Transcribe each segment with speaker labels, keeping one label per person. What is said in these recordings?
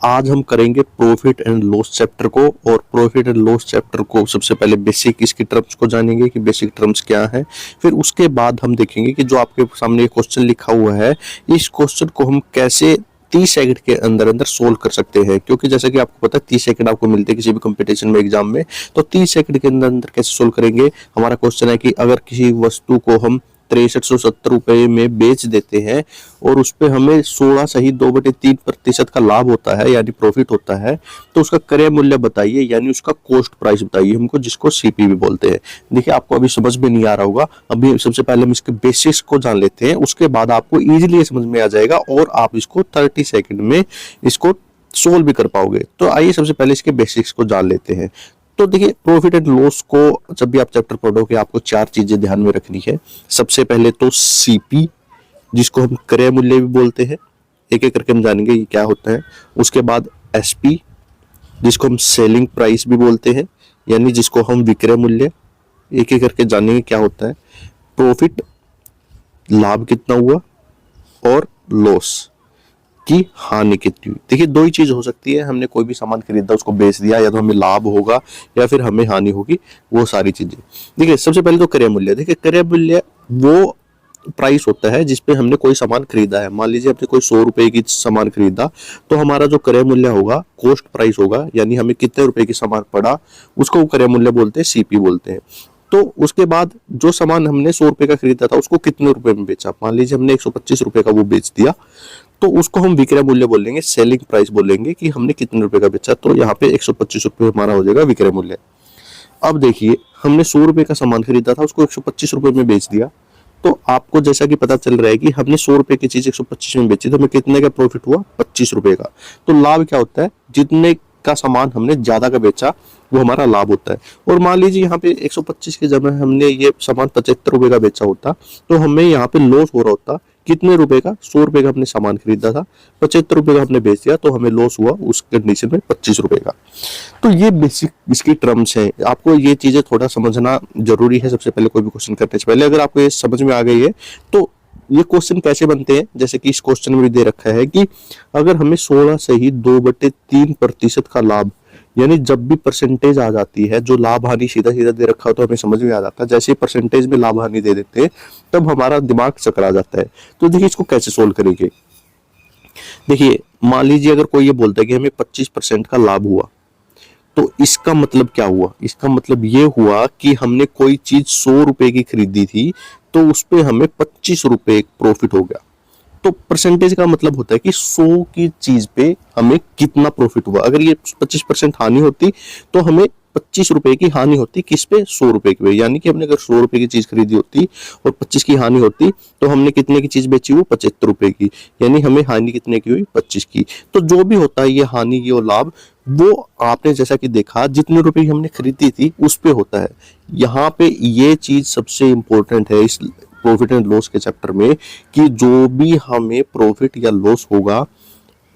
Speaker 1: आज हम करेंगे प्रॉफिट एंड लॉस चैप्टर को। और प्रॉफिट एंड लॉस चैप्टर को सबसे पहले बेसिक इसकी टर्म्स को जानेंगे कि बेसिक टर्म्स क्या है। फिर उसके बाद हम देखेंगे कि जो आपके सामने क्वेश्चन लिखा हुआ है, इस क्वेश्चन को हम कैसे 30 सेकंड के अंदर अंदर सोल्व कर सकते हैं। क्योंकि जैसा कि आपको पता है 30 सेकंड आपको मिलते हैं किसी भी कंपटीशन में, एग्जाम में। तो 30 सेकंड के अंदर अंदर कैसे सोल्व करेंगे। हमारा क्वेश्चन है कि अगर किसी वस्तु को हम 6370 रुपए में बेच देते हैं और उस पर हमें 16 सही 2/3% का लाभ होता है, यानी प्रॉफिट होता है, तो उसका क्रय मूल्य बताइए, यानी उसका कॉस्ट प्राइस बताइए हमको, जिसको सीपी भी बोलते हैं। देखिए आपको अभी समझ में नहीं आ रहा होगा, अभी सबसे पहले हम इसके बेसिक्स को जान लेते हैं, उसके बाद आपको इजीली समझ में आ जाएगा और आप इसको 30 सेकंड में इसको सोल्व भी कर पाओगे। तो आइए सबसे पहले इसके बेसिक्स को जान लेते हैं। तो देखिए प्रॉफिट एंड लॉस को जब भी आप चैप्टर पढ़ोगे आपको 4 चीजें ध्यान में रखनी है। सबसे पहले तो सीपी, जिसको हम क्रय मूल्य भी बोलते हैं, एक एक करके हम जानेंगे ये क्या होता है। उसके बाद एसपी, जिसको हम सेलिंग प्राइस भी बोलते हैं, यानी जिसको हम विक्रय मूल्य, एक एक करके जानेंगे क्या होता है। प्रॉफिट, लाभ कितना हुआ, और लॉस की हानि कितनी हुई। देखिए दो ही चीज हो सकती है, हमने कोई भी सामान खरीदा उसको बेच दिया, या तो हमें लाभ होगा या फिर हमें हानि होगी, वो सारी चीजें। देखिए सबसे पहले तो क्रय मूल्य। देखिए क्रय मूल्य वो प्राइस होता है जिसपे हमने कोई सामान खरीदा है। मान लीजिए हमने कोई 100 रुपए की सामान खरीदा, तो हमारा जो क्रय मूल्य होगा कॉस्ट प्राइस होगा, यानी हमें कितने रुपए की सामान पड़ा, उसको क्रय मूल्य बोलते हैं, सीपी बोलते हैं। तो उसके बाद जो सामान हमने 100 रुपए का खरीदा था उसको कितने रुपए में बेचा, मान लीजिए हमने 125 रुपए का वो बेच दिया, तो उसको हम विक्रय मूल्य बोलेंगे, सेलिंग प्राइस बोलेंगे कि हमने कितने रुपए का बेचा। तो यहाँ पे 125 रुपए हमारा हो जाएगा विक्रय मूल्य। अब देखिए हमने 100 रुपए का सामान खरीदा था, उसको 125 रुपए में बेच दिया, तो आपको जैसा कि पता चल रहा है कि हमने 100 रुपए की चीज 125 में बेची, तो हमें कितने का प्रॉफिट हुआ, 25 रुपए का। तो लाभ क्या होता है, जितने का सामान हमने ज्यादा का बेचा वो हमारा लाभ होता है। और मान लीजिए यहाँ पे 125 के जगह हमने ये सामान 75 रुपए का बेचा होता, तो हमें यहाँ पे लॉस हो रहा होता कितने रुपए का, 100 रुपए का हमने सामान खरीदा था, 75 रुपए का हमने बेच दिया, तो हमें लॉस हुआ उस कंडीशन में 25 रुपए का। तो ये बेसिक इसकी टर्म्स है, आपको ये चीजें थोड़ा समझना जरूरी है सबसे पहले कोई भी क्वेश्चन करने से पहले। अगर आपको ये समझ में आ गई है तो ये क्वेश्चन कैसे बनते हैं, जैसे कि इस क्वेश्चन में भी दे रखा है कि अगर हमें 16 से ही 2/3% का लाभ, यानी जब भी परसेंटेज आ जाती है, जो लाभ हानि सीधा सीधा दे रखा हो तो हमें समझ में आ जाता है, जैसे ही परसेंटेज में लाभ हानि दे देते हैं तब हमारा दिमाग चकरा जाता है। तो देखिए इसको कैसे सोल्व करेंगे। देखिए मान लीजिए अगर कोई ये बोलता है कि हमें 25% का लाभ हुआ, तो इसका मतलब क्या हुआ, इसका मतलब ये हुआ कि हमने कोई चीज 100 रुपए की खरीदी थी, तो उस पे हमें 25 रुपए प्रॉफिट हो गया। तो परसेंटेज का मतलब होता है कि 100 की चीज पे हमें कितना प्रॉफिट हुआ। अगर ये 25% हानि होती तो हमें 25 रुपए की हानि होती, किस पे, 100 रुपए की पे। यानी कि हमने अगर 100 रुपए की चीज खरीदी होती और 25 की हानि होती, तो हमने कितने की चीज बेची, वो 75 रुपए की, यानी हमें हानि कितने की हुई, 25 की। तो जो भी होता है ये हानि की और लाभ, वो आपने जैसा कि देखा जितने रुपए की हमने खरीदी थी उस पे होता है। यहाँ पे ये चीज सबसे इंपॉर्टेंट है इस प्रॉफिट एंड लॉस के चैप्टर में, कि जो भी हमें प्रॉफिट या लॉस होगा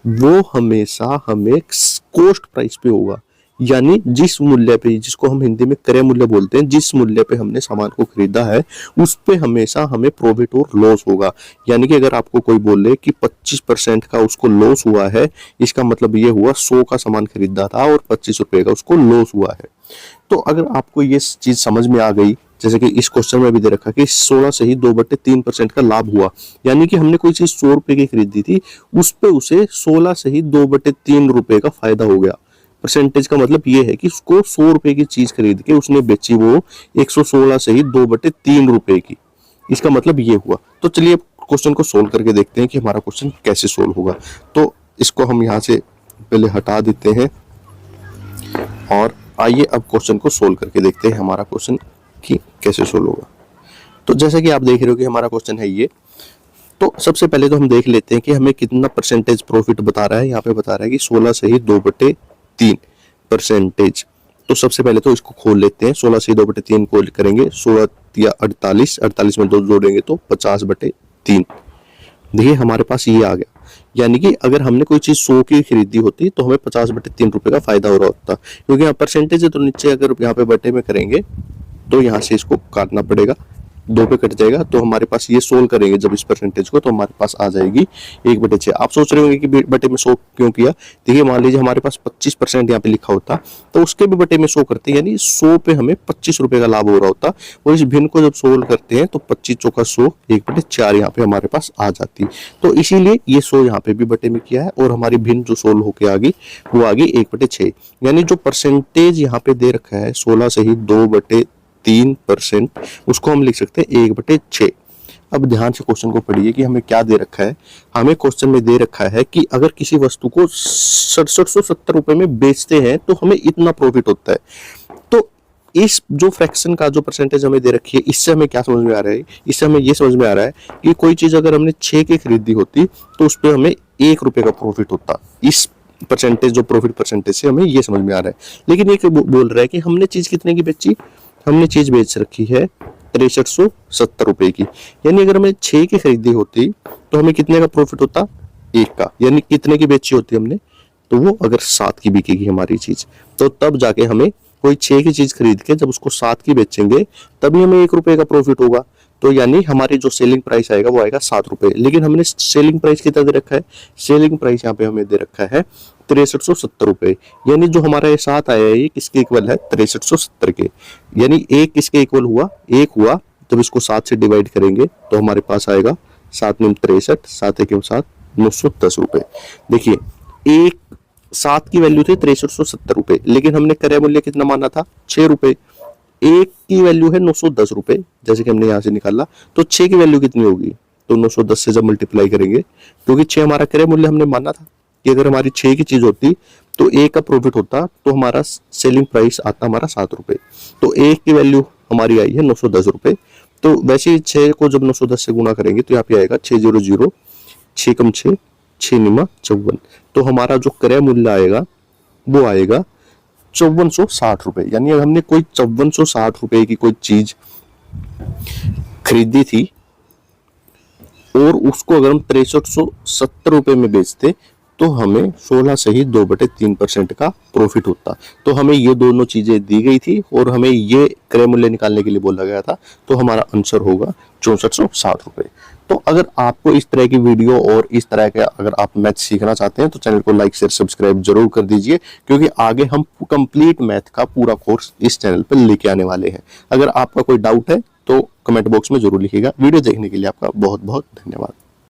Speaker 1: वो हमेशा हमें कॉस्ट प्राइस पे होगा, यानी जिस मूल्य पे, जिसको हम हिंदी में क्रय मूल्य बोलते हैं, जिस मूल्य पे हमने सामान को खरीदा है उस पे हमेशा हमें प्रॉफिट और लॉस होगा। यानी कि अगर आपको कोई बोले कि 25% का उसको लॉस हुआ है, इसका मतलब ये हुआ 100 का सामान खरीदा था और 25 रुपए का उसको लॉस हुआ है। तो अगर आपको ये चीज समझ में आ गई, जैसे कि इस क्वेश्चन में भी दे रखा कि 16 से ही 2/3% का लाभ हुआ, यानी कि हमने कोई चीज 100 रुपए की खरीदी थी, उस पे उसे 16 से ही 2/3 रुपए का फायदा हो गया। परसेंटेज का मतलब ये है कि उसको 100 रुपए की चीज खरीद के उसने बेची वो 116 से ही 2/3 रुपए की, इसका मतलब ये हुआ। तो चलिए क्वेश्चन को सोल्व करके देखते हैं कि हमारा क्वेश्चन कैसे सोल्व होगा। तो इसको हम यहाँ से पहले हटा देते हैं और आइए अब क्वेश्चन को सोल्व करके देखते हैं हमारा क्वेश्चन कि कैसे सोल्व होगा। तो जैसे कि आप देख रहे हो कि हमारा क्वेश्चन है ये, तो सबसे पहले तो हम देख लेते हैं कि हमें कितना परसेंटेज प्रॉफिट बता रहा है। यहाँ पे बता रहा है कि 16 से ही 2/3%। तो सबसे पहले तो इसको खोल लेते हैं, 16 से 2/3 को करेंगे, 16 या 48, 48 में 2 जोड़ेंगे तो 50/3। देखिए हमारे पास ये आ गया, यानी कि अगर हमने कोई चीज 100 की खरीदी होती तो हमें 50/3 रुपए का फायदा हो रहा होता। क्योंकि यहाँ परसेंटेज है तो नीचे अगर यहाँ पे बटे में करेंगे तो यहाँ से इसको काटना पड़ेगा, 2 पे कट जाएगा, तो हमारे पास ये सोल्व करेंगे जब इस परसेंटेज को, तो हमारे पास आ जाएगी 1/6। आप सोच रहे होंगे कि बटे में 100 क्यों किया। देखिए मान लीजिए हमारे पास 25% यहाँ पे लिखा होता तो उसके भी बटे में 100 करते, यानी 100 पे हमें 25 रुपए का लाभ हो रहा होता, और इस भिन्न को जब सोल्व करते हैं तो 25 चौका 100, 1/4 यहाँ पे हमारे पास आ जाती। तो इसीलिए ये 100 यहाँ पे भी बटे में किया है, और हमारी भिन्न जो सोल्व होके आ गई वो आ गई 1/6। यानी जो परसेंटेज यहाँ पे दे रखा है 16 से ही 2/3%, उसको हम लिख सकते हैं 1/6। अब ध्यान से क्वेश्चन को पढ़िए कि हमें क्या दे रखा है। हमें क्वेश्चन में दे रखा है कि अगर किसी वस्तु को 6770 रुपए में बेचते हैं तो हमें इतना प्रॉफिट होता है। तो इस जो फ्रैक्शन का जो परसेंटेज हमें दे रखी है, इससे हमें क्या समझ में आ रहा है, इससे हमें ये समझ में आ रहा है कि कोई चीज अगर हमने 6 की खरीदी होती तो उस पर हमें 1 रुपए का प्रॉफिट होता। इस परसेंटेज जो प्रॉफिट परसेंटेज से हमें ये समझ में आ रहा है। लेकिन ये बोल रहा है कि हमने चीज कितने की बेची, हमने चीज बेच रखी है 6370 रुपए की, यानी अगर हमें 6 की खरीदी होती तो हमें कितने का प्रॉफिट होता, 1 का। यानी कितने की बेची होती हमने, तो वो अगर 7 की बिकेगी हमारी चीज, तो तब जाके हमें कोई 6 की चीज खरीद के जब उसको 7 की बेचेंगे तभी हमें 1 रुपए का प्रॉफिट होगा। तो यानी हमारी जो सेलिंग प्राइस आएगा वो आएगा 7 रुपए। लेकिन हमने सेलिंग प्राइस कितना दे रखा है, सेलिंग प्राइस यहाँ पे हमें दे रखा है 6370 रुपए। यानी जो हमारा ये 7 आया है ये किसके इक्वल है, 6370 के। यानी 1 किसके इक्वल हुआ, 1 हुआ। जब इसको 7 से डिवाइड करेंगे तो हमारे पास आएगा 7 9 63, 7 1 7, 910 रुपए। देखिए 7 की वैल्यू थी 6370 रुपए, लेकिन हमने क्रय मूल्य कितना माना था, 6 रुपए। 1 की वैल्यू है 910 रुपए, जैसे कि हमने यहाँ से निकाला, तो 6 की वैल्यू कितनी होगी, तो 910 से जब मल्टीप्लाई करेंगे, क्योंकि 6 हमारा क्रय मूल्य हमने माना था कि अगर हमारी 6 की चीज होती तो 1 का प्रॉफिट होता, तो हमारा सेलिंग प्राइस आता हमारा 7 रुपए। तो 1 की वैल्यू हमारी आई है 910 रुपए। तो वैसे ही 6 को जब 910 से गुणा करेंगे तो यहाँ पे आएगा 600, 6 कम 6, 6 निमा 54। तो हमारा जो क्रय मूल्य आएगा वो आएगा 5460 रुपए। यानी अगर हमने कोई 5460 रुपए की कोई चीज खरीदी थी और उसको अगर हम 6370 रुपए में बेचते तो हमें 16 से ही 2/3% का प्रॉफिट होता। तो हमें ये दोनों चीजें दी गई थी और हमें ये क्रय मूल्य निकालने के लिए बोला गया था, तो हमारा आंसर होगा 6460 रुपए। तो अगर आपको इस तरह की वीडियो और इस तरह के अगर आप मैथ सीखना चाहते हैं तो चैनल को लाइक शेयर सब्सक्राइब जरूर कर दीजिए, क्योंकि आगे हम कंप्लीट मैथ का पूरा कोर्स इस चैनल पर लेके आने वाले हैं। अगर आपका कोई डाउट है तो कमेंट बॉक्स में जरूर लिखिएगा। वीडियो देखने के लिए आपका बहुत बहुत धन्यवाद।